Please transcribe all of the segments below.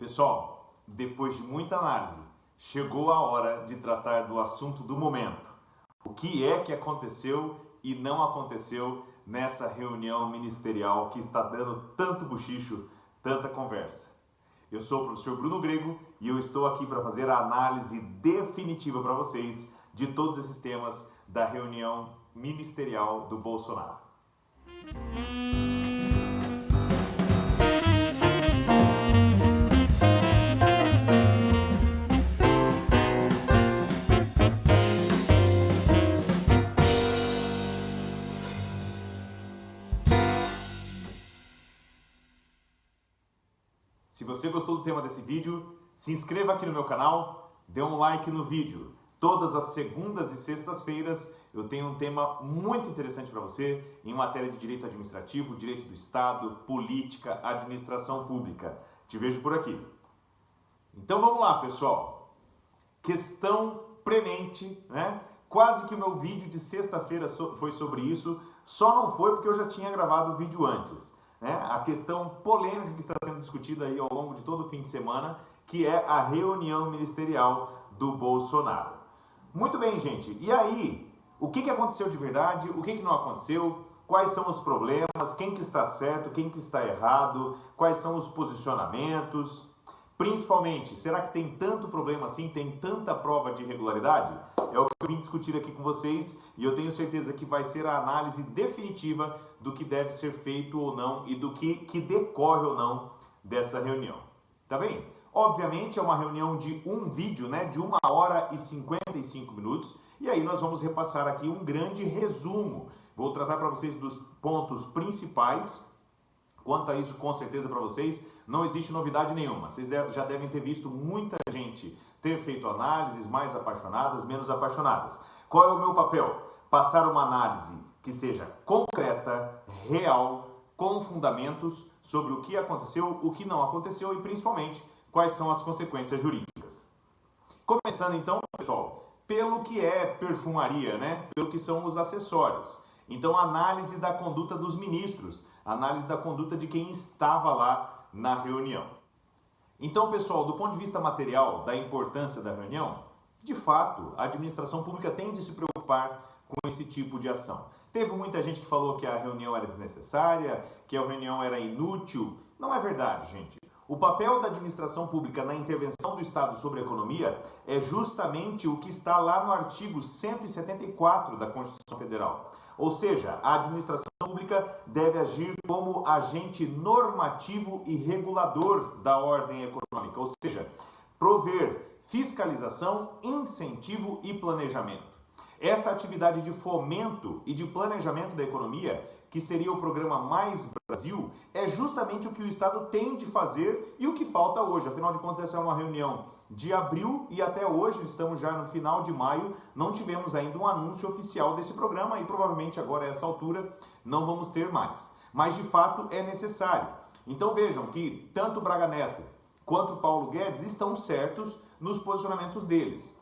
Pessoal, depois de muita análise, chegou a hora de tratar do assunto do momento. O que é que aconteceu e não aconteceu nessa reunião ministerial que está dando tanto bochicho, tanta conversa? Eu sou o professor Bruno Grego e eu estou aqui para fazer a análise definitiva para vocês de todos esses temas da reunião ministerial do Bolsonaro. Se você gostou do tema desse vídeo, se inscreva aqui no meu canal, dê um like no vídeo. Todas as segundas e sextas-feiras eu tenho um tema muito interessante para você em matéria de direito administrativo, direito do Estado, política, administração pública. Te vejo por aqui. Então vamos lá, pessoal. Questão premente, né? Quase que o meu vídeo de sexta-feira foi sobre isso, só não foi porque eu já tinha gravado o vídeo antes. A questão polêmica que está sendo discutida aí ao longo de todo o fim de semana, que é a reunião ministerial do Bolsonaro. Muito bem, gente. E aí, o que aconteceu de verdade? O que não aconteceu? Quais são os problemas? Quem que está certo? Quem que está errado? Quais são os posicionamentos? Principalmente, será que tem tanto problema assim? Tem tanta prova de irregularidade? É o que eu vim discutir aqui com vocês e eu tenho certeza que vai ser a análise definitiva do que deve ser feito ou não e do que decorre ou não dessa reunião. Tá bem? Obviamente é uma reunião de um vídeo, né, de 1 hora e 55 minutos e aí nós vamos repassar aqui um grande resumo. Vou tratar para vocês dos pontos principais. Quanto a isso, com certeza para vocês, não existe novidade nenhuma. Vocês já devem ter visto muita gente ter feito análises mais apaixonadas, menos apaixonadas. Qual é o meu papel? Passar uma análise que seja concreta, real, com fundamentos sobre o que aconteceu, o que não aconteceu e principalmente quais são as consequências jurídicas. Começando então, pessoal, pelo que é perfumaria, né? Pelo que são os acessórios. Então, análise da conduta dos ministros, análise da conduta de quem estava lá na reunião. Então, pessoal, do ponto de vista material, da importância da reunião, de fato, a administração pública tem de se preocupar com esse tipo de ação. Teve muita gente que falou que a reunião era desnecessária, que a reunião era inútil. Não é verdade, gente. O papel da administração pública na intervenção do Estado sobre a economia é justamente o que está lá no artigo 174 da Constituição Federal. Ou seja, a administração pública deve agir como agente normativo e regulador da ordem econômica, ou seja, prover fiscalização, incentivo e planejamento. Essa atividade de fomento e de planejamento da economia, que seria o programa Mais Brasil, é justamente o que o Estado tem de fazer e o que falta hoje. Afinal de contas, essa é uma reunião de abril e até hoje, estamos já no final de maio, não tivemos ainda um anúncio oficial desse programa e provavelmente agora a essa altura não vamos ter mais. Mas de fato é necessário. Então vejam que tanto o Braga Neto quanto o Paulo Guedes estão certos nos posicionamentos deles.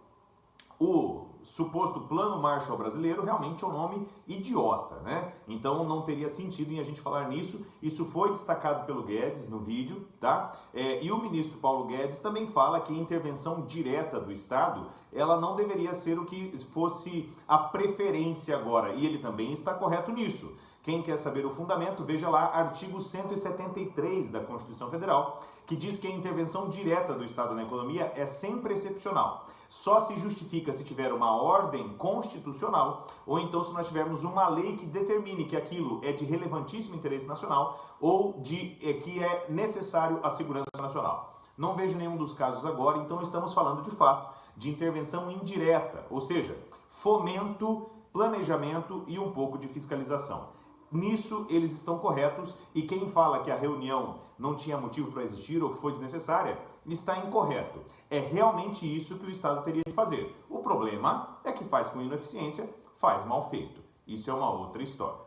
O suposto Plano Marshall brasileiro realmente é um nome idiota, né? Então não teria sentido em a gente falar nisso. Isso foi destacado pelo Guedes no vídeo, tá? E o ministro Paulo Guedes também fala que a intervenção direta do Estado, ela não deveria ser o que fosse a preferência agora. E ele também está correto nisso. Quem quer saber o fundamento, veja lá artigo 173 da Constituição Federal, que diz que a intervenção direta do Estado na economia é sempre excepcional. Só se justifica se tiver uma ordem constitucional ou então se nós tivermos uma lei que determine que aquilo é de relevantíssimo interesse nacional ou que é necessário à segurança nacional. Não vejo nenhum dos casos agora, então estamos falando de fato de intervenção indireta, ou seja, fomento, planejamento e um pouco de fiscalização. Nisso eles estão corretos e quem fala que a reunião não tinha motivo para existir ou que foi desnecessária, está incorreto. É realmente isso que o Estado teria de fazer. O problema é que faz com ineficiência, faz mal feito. Isso é uma outra história.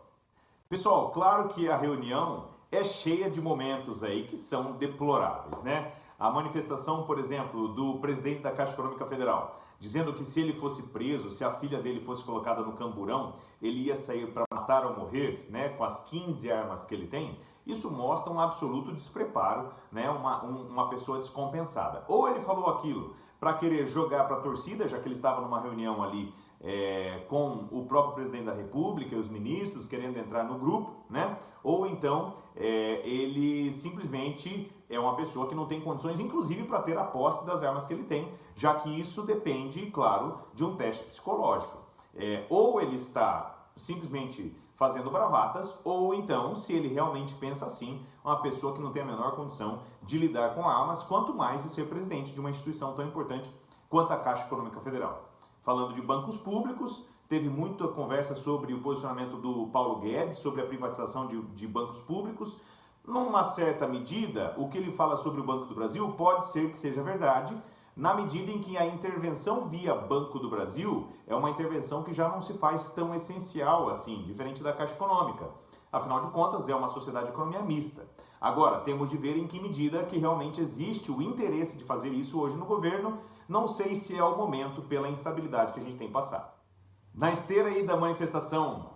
Pessoal, claro que a reunião é cheia de momentos aí que são deploráveis, né? a manifestação, por exemplo, do presidente da Caixa Econômica Federal, dizendo que se ele fosse preso, se a filha dele fosse colocada no camburão, ele ia sair para matar ou morrer, né, com as 15 armas que ele tem, isso mostra um absoluto despreparo, né, uma pessoa descompensada. Ou ele falou aquilo para querer jogar para a torcida, já que ele estava numa reunião ali com o próprio presidente da República e os ministros querendo entrar no grupo, né? Ou então ele simplesmente é uma pessoa que não tem condições, inclusive, para ter a posse das armas que ele tem, já que isso depende, claro, de um teste psicológico. Ou ele está simplesmente fazendo bravatas, ou então, se ele realmente pensa assim, uma pessoa que não tem a menor condição de lidar com armas, quanto mais de ser presidente de uma instituição tão importante quanto a Caixa Econômica Federal. Falando de bancos públicos, teve muita conversa sobre o posicionamento do Paulo Guedes, sobre a privatização de bancos públicos. Numa certa medida, o que ele fala sobre o Banco do Brasil pode ser que seja verdade, na medida em que a intervenção via Banco do Brasil é uma intervenção que já não se faz tão essencial assim, diferente da Caixa Econômica. Afinal de contas, é uma sociedade de economia mista. Agora, temos de ver em que medida que realmente existe o interesse de fazer isso hoje no governo. Não sei se é o momento pela instabilidade que a gente tem passado. Na esteira aí da manifestação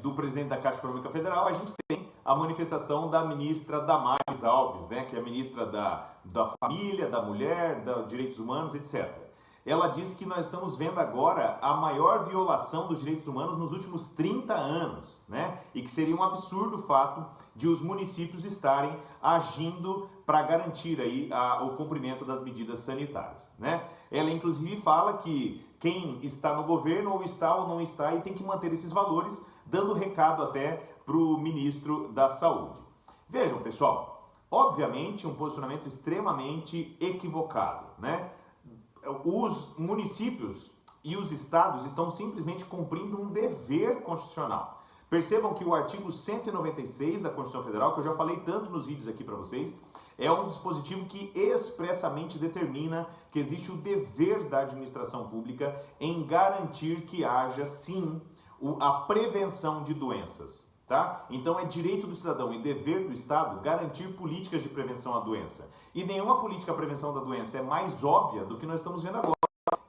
do presidente da Caixa Econômica Federal, a gente tem a manifestação da ministra Damares Alves, né, que é a ministra da Família, da Mulher, dos Direitos Humanos, etc. Ela disse que nós estamos vendo agora a maior violação dos direitos humanos nos últimos 30 anos, né? E que seria um absurdo o fato de os municípios estarem agindo para garantir aí o cumprimento das medidas sanitárias, né? Ela inclusive fala que quem está no governo ou está ou não está e tem que manter esses valores, dando recado até para o ministro da Saúde. Vejam, pessoal, obviamente um posicionamento extremamente equivocado, né? Os municípios e os estados estão simplesmente cumprindo um dever constitucional. Percebam que o artigo 196 da Constituição Federal, que eu já falei tanto nos vídeos aqui para vocês, é um dispositivo que expressamente determina que existe o dever da administração pública em garantir que haja, sim, a prevenção de doenças. Tá? Então é direito do cidadão e dever do Estado garantir políticas de prevenção à doença. E nenhuma política de prevenção da doença é mais óbvia do que nós estamos vendo agora,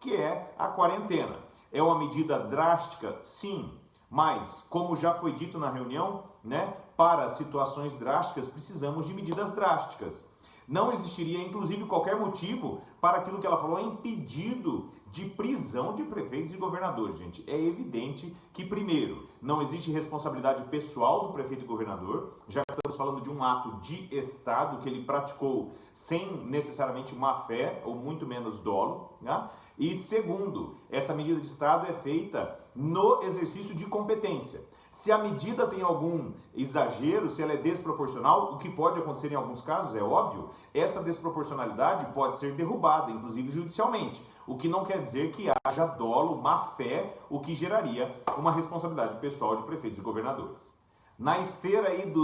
que é a quarentena. É uma medida drástica? Sim, mas como já foi dito na reunião, né, para situações drásticas precisamos de medidas drásticas. Não existiria, inclusive, qualquer motivo para aquilo que ela falou, impedido de prisão de prefeitos e governadores, gente. É evidente que, primeiro, não existe responsabilidade pessoal do prefeito e governador, já que estamos falando de um ato de Estado que ele praticou sem necessariamente má fé ou muito menos dolo, né? E segundo, essa medida de Estado é feita no exercício de competência. Se a medida tem algum exagero, se ela é desproporcional, o que pode acontecer em alguns casos, é óbvio, essa desproporcionalidade pode ser derrubada, inclusive judicialmente, o que não quer dizer que haja dolo, má fé, o que geraria uma responsabilidade pessoal de prefeitos e governadores. Na esteira aí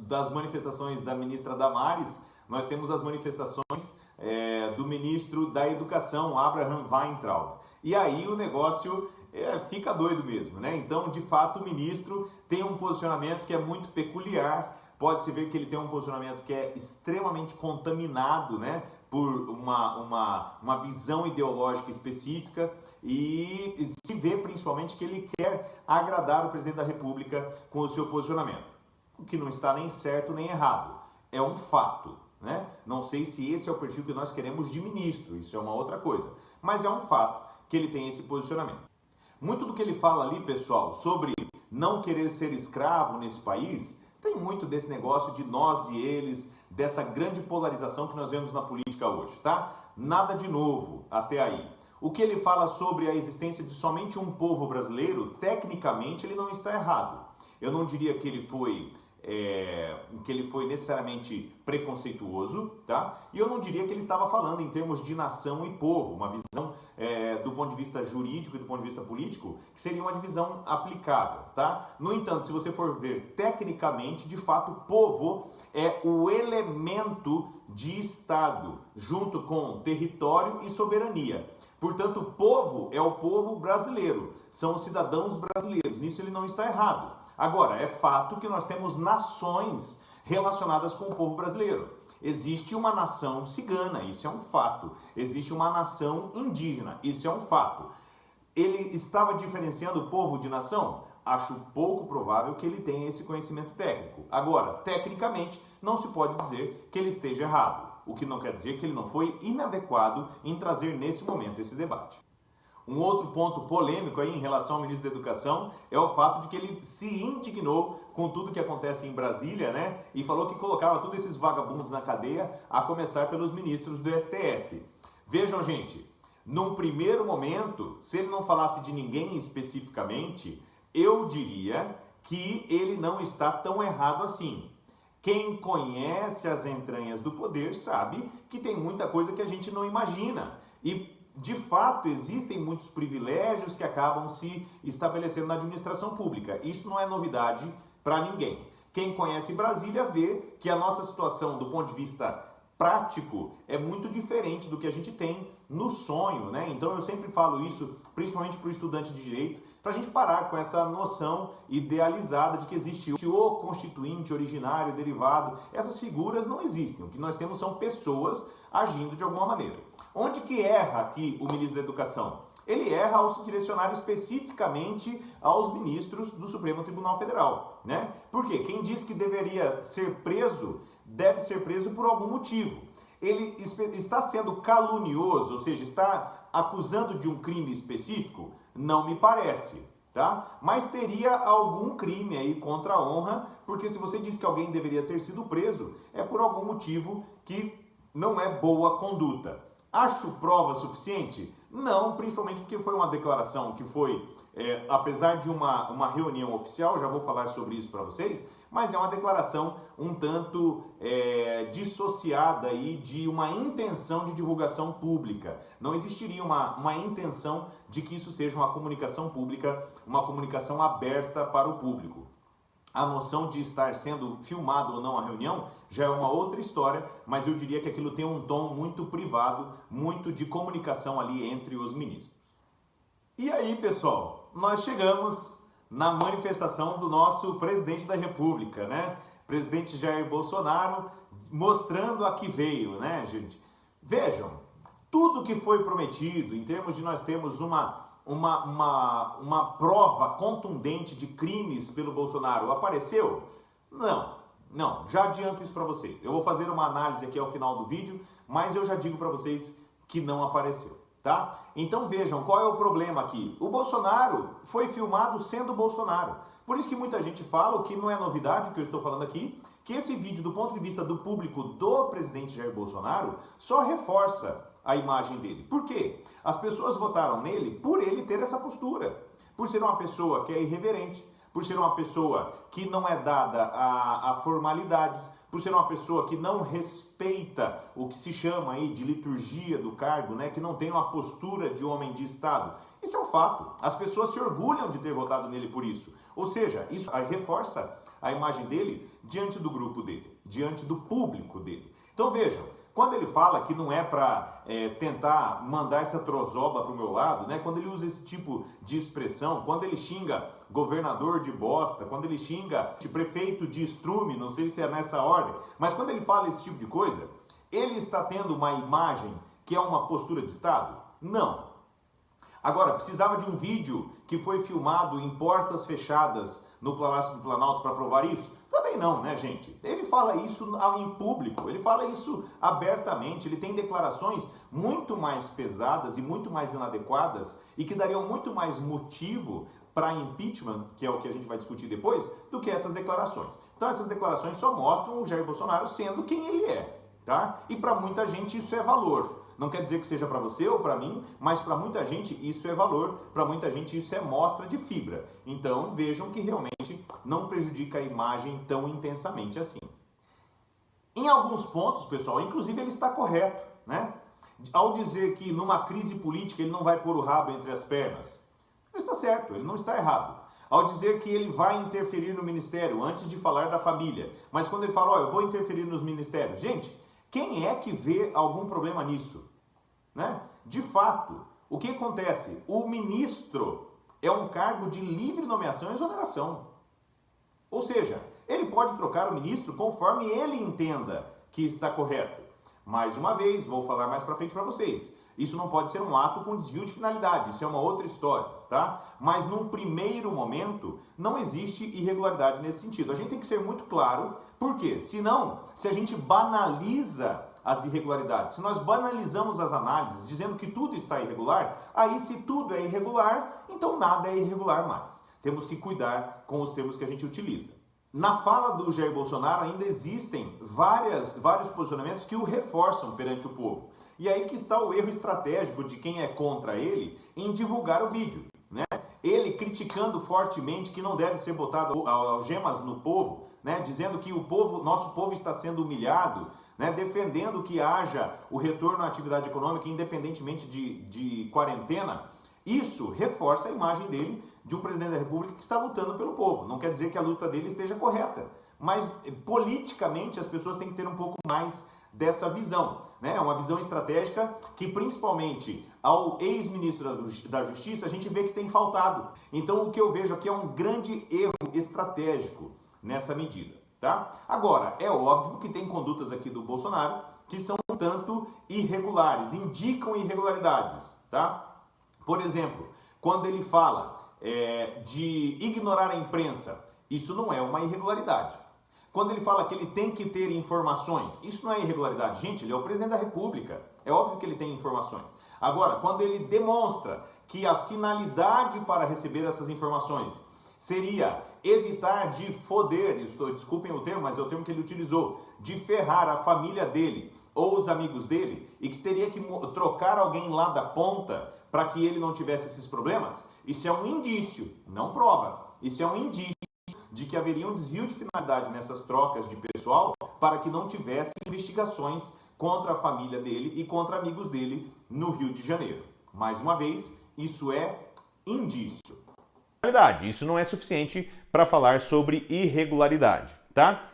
das manifestações da ministra Damares, nós temos as manifestações do ministro da Educação, Abraham Weintraub. E aí o negócio fica doido mesmo, né? Então, de fato, o ministro tem um posicionamento que é muito peculiar. Pode-se ver que ele tem um posicionamento que é extremamente contaminado, né, por uma visão ideológica específica, e se vê principalmente que ele quer agradar o presidente da República com o seu posicionamento, o que não está nem certo nem errado, é um fato, né? Não sei se esse é o perfil que nós queremos de ministro, isso é uma outra coisa, mas é um fato que ele tem esse posicionamento. Muito do que ele fala ali, pessoal, sobre não querer ser escravo nesse país, tem muito desse negócio de nós e eles, dessa grande polarização que nós vemos na política hoje, tá? Nada de novo até aí. O que ele fala sobre a existência de somente um povo brasileiro, tecnicamente ele não está errado. Eu não diria que ele foi necessariamente preconceituoso, tá? E eu não diria que ele estava falando em termos de nação e povo, uma visão do ponto de vista jurídico e do ponto de vista político, que seria uma divisão aplicável, tá? No entanto, se você for ver tecnicamente, de fato, povo é o elemento de Estado, junto com território e soberania. Portanto, o povo é o povo brasileiro, são os cidadãos brasileiros, nisso ele não está errado. Agora, é fato que nós temos nações relacionadas com o povo brasileiro. Existe uma nação cigana, isso é um fato. Existe uma nação indígena, isso é um fato. Ele estava diferenciando povo de nação? Acho pouco provável que ele tenha esse conhecimento técnico. Agora, tecnicamente, não se pode dizer que ele esteja errado, o que não quer dizer que ele não foi inadequado em trazer nesse momento esse debate. Um outro ponto polêmico aí em relação ao ministro da Educação é o fato de que ele se indignou com tudo que acontece em Brasília, né? E falou que colocava todos esses vagabundos na cadeia, a começar pelos ministros do STF. Vejam, gente, num primeiro momento, se ele não falasse de ninguém especificamente, eu diria que ele não está tão errado assim. Quem conhece as entranhas do poder sabe que tem muita coisa que a gente não imagina. E, de fato, existem muitos privilégios que acabam se estabelecendo na administração pública. Isso não é novidade para ninguém. Quem conhece Brasília vê que a nossa situação, do ponto de vista prático, é muito diferente do que a gente tem no sonho, né? Então eu sempre falo isso, principalmente para o estudante de direito, para a gente parar com essa noção idealizada de que existe o constituinte, originário, derivado. Essas figuras não existem. O que nós temos são pessoas agindo de alguma maneira. Onde que erra aqui o ministro da Educação? Ele erra ao se direcionar especificamente aos ministros do Supremo Tribunal Federal, né? Por quê? Quem diz que deveria ser preso, deve ser preso por algum motivo. Ele está sendo calunioso, ou seja, está acusando de um crime específico? Não me parece, tá? Mas teria algum crime aí contra a honra, porque se você diz que alguém deveria ter sido preso, é por algum motivo que não é boa conduta. Acho prova suficiente? Não, principalmente porque foi uma declaração que foi, apesar de uma reunião oficial, já vou falar sobre isso para vocês, mas é uma declaração um tanto dissociada aí de uma intenção de divulgação pública. Não existiria uma intenção de que isso seja uma comunicação pública, uma comunicação aberta para o público. A noção de estar sendo filmado ou não a reunião já é uma outra história, mas eu diria que aquilo tem um tom muito privado, muito de comunicação ali entre os ministros. E aí, pessoal, nós chegamos na manifestação do nosso presidente da República, né? Presidente Jair Bolsonaro, mostrando a que veio, né, gente? Vejam, tudo que foi prometido, em termos de nós termos uma prova contundente de crimes pelo Bolsonaro, apareceu? Não, já adianto isso para vocês. Eu vou fazer uma análise aqui ao final do vídeo, mas eu já digo para vocês que não apareceu, tá? Então vejam, qual é o problema aqui? O Bolsonaro foi filmado sendo Bolsonaro. Por isso que muita gente fala, o que não é novidade o que eu estou falando aqui, que esse vídeo, do ponto de vista do público do presidente Jair Bolsonaro, só reforça a imagem dele. Por quê? As pessoas votaram nele por ele ter essa postura, por ser uma pessoa que é irreverente, por ser uma pessoa que não é dada a formalidades, por ser uma pessoa que não respeita o que se chama aí de liturgia do cargo, né? Que não tem uma postura de homem de Estado. Isso é um fato. As pessoas se orgulham de ter votado nele por isso. Ou seja, isso reforça a imagem dele diante do grupo dele, diante do público dele. Então vejam, quando ele fala que não é para tentar mandar essa trozoba para o meu lado, né? Quando ele usa esse tipo de expressão, quando ele xinga governador de bosta, quando ele xinga prefeito de estrume, não sei se é nessa ordem, mas quando ele fala esse tipo de coisa, ele está tendo uma imagem que é uma postura de Estado? Não. Agora, precisava de um vídeo que foi filmado em portas fechadas no Palácio do Planalto para provar isso? Também não, né, gente? Ele fala isso em público, ele fala isso abertamente, ele tem declarações muito mais pesadas e muito mais inadequadas e que dariam muito mais motivo para impeachment, que é o que a gente vai discutir depois, do que essas declarações. Então essas declarações só mostram o Jair Bolsonaro sendo quem ele é, tá? E para muita gente isso é valor. Não quer dizer que seja para você ou para mim, mas para muita gente isso é valor, para muita gente isso é mostra de fibra. Então vejam que realmente não prejudica a imagem tão intensamente assim. Em alguns pontos, pessoal, inclusive ele está correto, né? Ao dizer que numa crise política ele não vai pôr o rabo entre as pernas, ele está certo, ele não está errado. Ao dizer que ele vai interferir no ministério, antes de falar da família, mas quando ele fala, eu vou interferir nos ministérios, gente, quem é que vê algum problema nisso? Né? De fato, o que acontece? O ministro é um cargo de livre nomeação e exoneração. Ou seja, ele pode trocar o ministro conforme ele entenda que está correto? Mais uma vez, vou falar mais para frente para vocês. Isso não pode ser um ato com desvio de finalidade, isso é uma outra história, tá? Mas num primeiro momento, não existe irregularidade nesse sentido. A gente tem que ser muito claro, porque senão, se a gente banaliza as irregularidades, se nós banalizamos as análises, dizendo que tudo está irregular, aí se tudo é irregular, então nada é irregular mais. Temos que cuidar com os termos que a gente utiliza. Na fala do Jair Bolsonaro ainda existem vários posicionamentos que o reforçam perante o povo. E aí que está o erro estratégico de quem é contra ele em divulgar o vídeo, né? Ele criticando fortemente que não deve ser botado algemas no povo, né? Dizendo que nosso povo está sendo humilhado, né? Defendendo que haja o retorno à atividade econômica independentemente de quarentena. Isso reforça a imagem dele de um presidente da República que está lutando pelo povo. Não quer dizer que a luta dele esteja correta, mas politicamente as pessoas têm que ter um pouco mais dessa visão, né? Uma visão estratégica que principalmente ao ex-ministro da Justiça a gente vê que tem faltado. Então o que eu vejo aqui é um grande erro estratégico nessa medida, tá? Agora, é óbvio que tem condutas aqui do Bolsonaro que são um tanto irregulares, indicam irregularidades, tá? Por exemplo, quando ele fala de ignorar a imprensa, isso não é uma irregularidade. Quando ele fala que ele tem que ter informações, isso não é irregularidade. Gente, ele é o presidente da República. É óbvio que ele tem informações. Agora, quando ele demonstra que a finalidade para receber essas informações seria evitar de foder, desculpem o termo, mas é o termo que ele utilizou, de ferrar a família dele ou os amigos dele, e que teria que trocar alguém lá da ponta para que ele não tivesse esses problemas, isso é um indício, não prova. Isso é um indício de que haveria um desvio de finalidade nessas trocas de pessoal para que não tivesse investigações contra a família dele e contra amigos dele no Rio de Janeiro. Mais uma vez, isso é indício. Isso não é suficiente para falar sobre irregularidade, tá?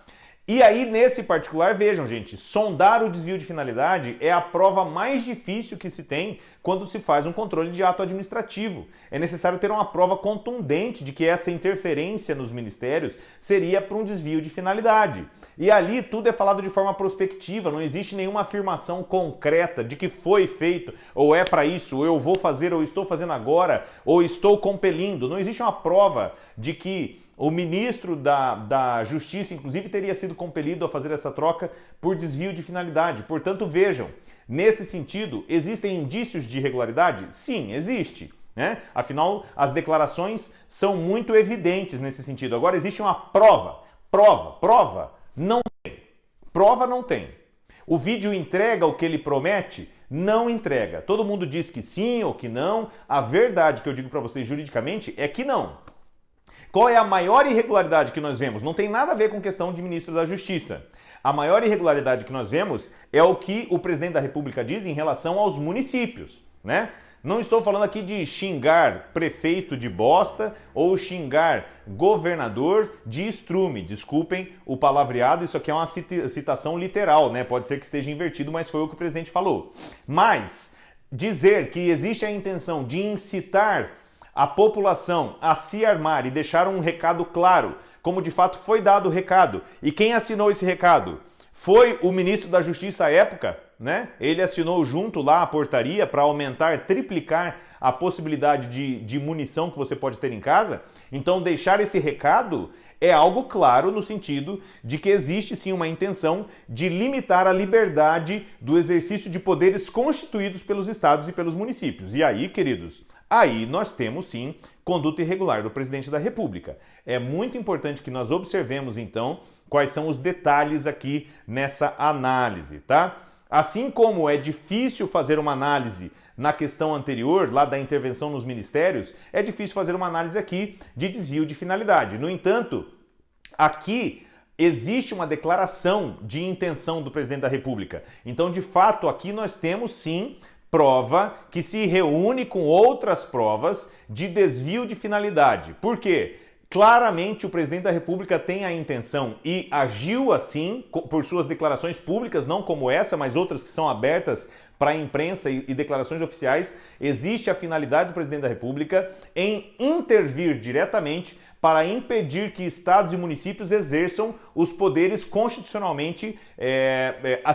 E aí, nesse particular, vejam, gente, sondar o desvio de finalidade é a prova mais difícil que se tem quando se faz um controle de ato administrativo. É necessário ter uma prova contundente de que essa interferência nos ministérios seria para um desvio de finalidade. E ali tudo é falado de forma prospectiva, não existe nenhuma afirmação concreta de que foi feito, ou é para isso, ou eu vou fazer, ou estou fazendo agora, ou estou compelindo. Não existe uma prova de que o ministro da Justiça, inclusive, teria sido compelido a fazer essa troca por desvio de finalidade. Portanto, vejam, nesse sentido, existem indícios de irregularidade? Sim, existe, né? Afinal, as declarações são muito evidentes nesse sentido. Agora, existe uma prova. Prova? Não tem. Prova não tem. O vídeo entrega o que ele promete? Não entrega. Todo mundo diz que sim ou que não. A verdade que eu digo para vocês juridicamente é que não. Qual é a maior irregularidade que nós vemos? Não tem nada a ver com questão de ministro da Justiça. A maior irregularidade que nós vemos é o que o presidente da República diz em relação aos municípios, né? Não estou falando aqui de xingar prefeito de bosta ou xingar governador de estrume. Desculpem o palavreado, isso aqui é uma citação literal, né? Pode ser que esteja invertido, mas foi o que o presidente falou. Mas dizer que existe a intenção de incitar a população a se armar e deixar um recado claro, como de fato foi dado o recado. E quem assinou esse recado? Foi o ministro da Justiça à época, né? Ele assinou junto lá a portaria para aumentar, triplicar a possibilidade de munição que você pode ter em casa. Então deixar esse recado é algo claro no sentido de que existe sim uma intenção de limitar a liberdade do exercício de poderes constituídos pelos estados e pelos municípios. E aí, queridos, aí nós temos sim conduta irregular do presidente da República. É muito importante que nós observemos então quais são os detalhes aqui nessa análise, tá? Assim como é difícil fazer uma análise na questão anterior, lá da intervenção nos ministérios, é difícil fazer uma análise aqui de desvio de finalidade. No entanto, aqui existe uma declaração de intenção do presidente da República. Então, de fato, aqui nós temos sim prova que se reúne com outras provas de desvio de finalidade. Por quê? Claramente o presidente da República tem a intenção e agiu assim por suas declarações públicas, não como essa, mas outras que são abertas para a imprensa e declarações oficiais, existe a finalidade do presidente da República em intervir diretamente para impedir que estados e municípios exerçam os poderes constitucionalmente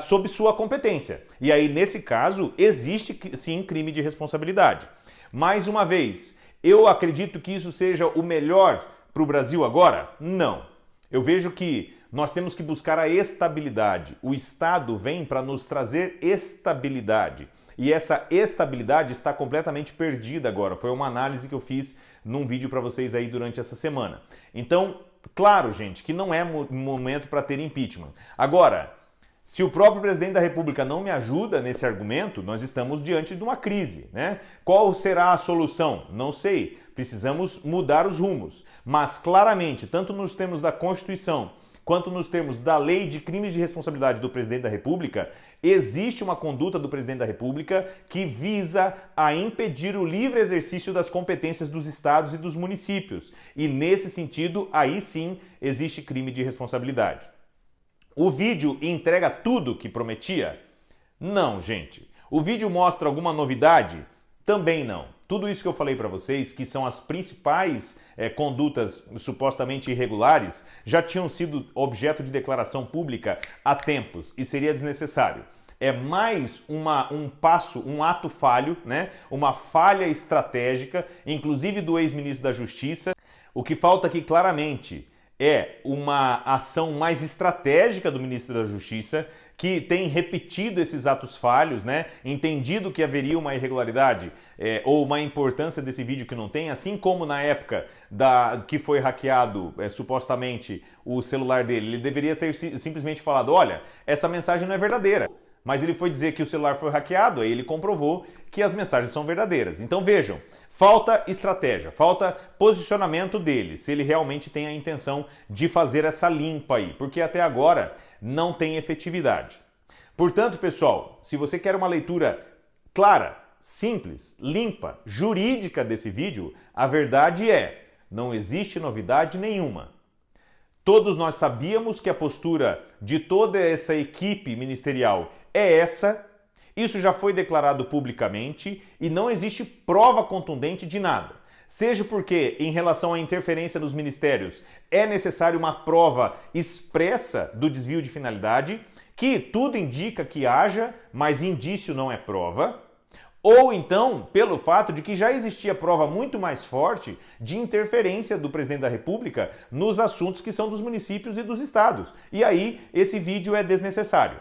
sob sua competência. E aí, nesse caso, existe sim crime de responsabilidade. Mais uma vez, eu acredito que isso seja o melhor para o Brasil agora? Não. Eu vejo que nós temos que buscar a estabilidade. O Estado vem para nos trazer estabilidade. E essa estabilidade está completamente perdida agora. Foi uma análise que eu fiz num vídeo para vocês aí durante essa semana. Então, claro, gente, que não é momento para ter impeachment. Agora, se o próprio presidente da República não me ajuda nesse argumento, nós estamos diante de uma crise, né? Qual será a solução? Não sei. Precisamos mudar os rumos. Mas, claramente, tanto nos termos da Constituição quanto nos termos da lei de crimes de responsabilidade do presidente da República, existe uma conduta do presidente da República que visa a impedir o livre exercício das competências dos estados e dos municípios. E nesse sentido, aí sim, existe crime de responsabilidade. O vídeo entrega tudo que prometia? Não, gente. O vídeo mostra alguma novidade? Também não. Tudo isso que eu falei para vocês, que são as principais condutas supostamente irregulares, já tinham sido objeto de declaração pública há tempos e seria desnecessário. É mais um passo, um ato falho, né? Uma falha estratégica, inclusive do ex-ministro da Justiça. O que falta aqui claramente é uma ação mais estratégica do ministro da Justiça, que tem repetido esses atos falhos, né? Entendido que haveria uma irregularidade ou uma importância desse vídeo que não tem, assim como na época que foi hackeado supostamente o celular dele, ele deveria ter simplesmente falado, olha, essa mensagem não é verdadeira. Mas ele foi dizer que o celular foi hackeado, aí ele comprovou que as mensagens são verdadeiras. Então vejam, falta estratégia, falta posicionamento dele, se ele realmente tem a intenção de fazer essa limpa aí, porque até agora não tem efetividade. Portanto, pessoal, se você quer uma leitura clara, simples, limpa, jurídica desse vídeo, a verdade é, não existe novidade nenhuma. Todos nós sabíamos que a postura de toda essa equipe ministerial é essa, isso já foi declarado publicamente e não existe prova contundente de nada. Seja porque, em relação à interferência nos ministérios, é necessário uma prova expressa do desvio de finalidade, que tudo indica que haja, mas indício não é prova. Ou então, pelo fato de que já existia prova muito mais forte de interferência do presidente da República nos assuntos que são dos municípios e dos estados. E aí, esse vídeo é desnecessário.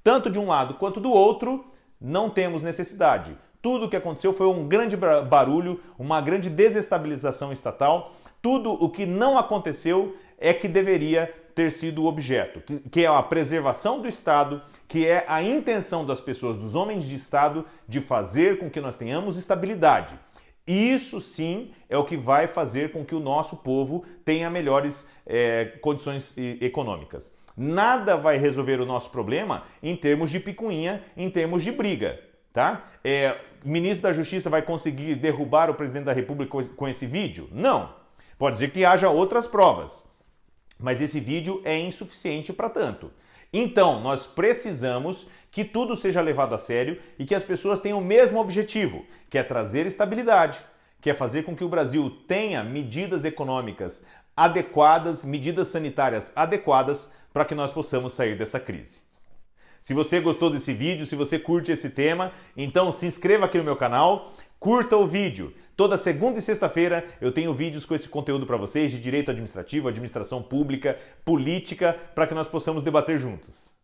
Tanto de um lado quanto do outro, não temos necessidade. Tudo o que aconteceu foi um grande barulho, uma grande desestabilização estatal. Tudo o que não aconteceu é que deveria ter sido o objeto, que é a preservação do Estado, que é a intenção das pessoas, dos homens de Estado, de fazer com que nós tenhamos estabilidade. Isso sim é o que vai fazer com que o nosso povo tenha melhores condições econômicas. Nada vai resolver o nosso problema em termos de picuinha, em termos de briga, tá? O ministro da Justiça vai conseguir derrubar o presidente da República com esse vídeo? Não. Pode ser que haja outras provas, mas esse vídeo é insuficiente para tanto. Então, nós precisamos que tudo seja levado a sério e que as pessoas tenham o mesmo objetivo, que é trazer estabilidade, que é fazer com que o Brasil tenha medidas econômicas adequadas, medidas sanitárias adequadas para que nós possamos sair dessa crise. Se você gostou desse vídeo, se você curte esse tema, então se inscreva aqui no meu canal, curta o vídeo. Toda segunda e sexta-feira eu tenho vídeos com esse conteúdo para vocês de direito administrativo, administração pública, política, para que nós possamos debater juntos.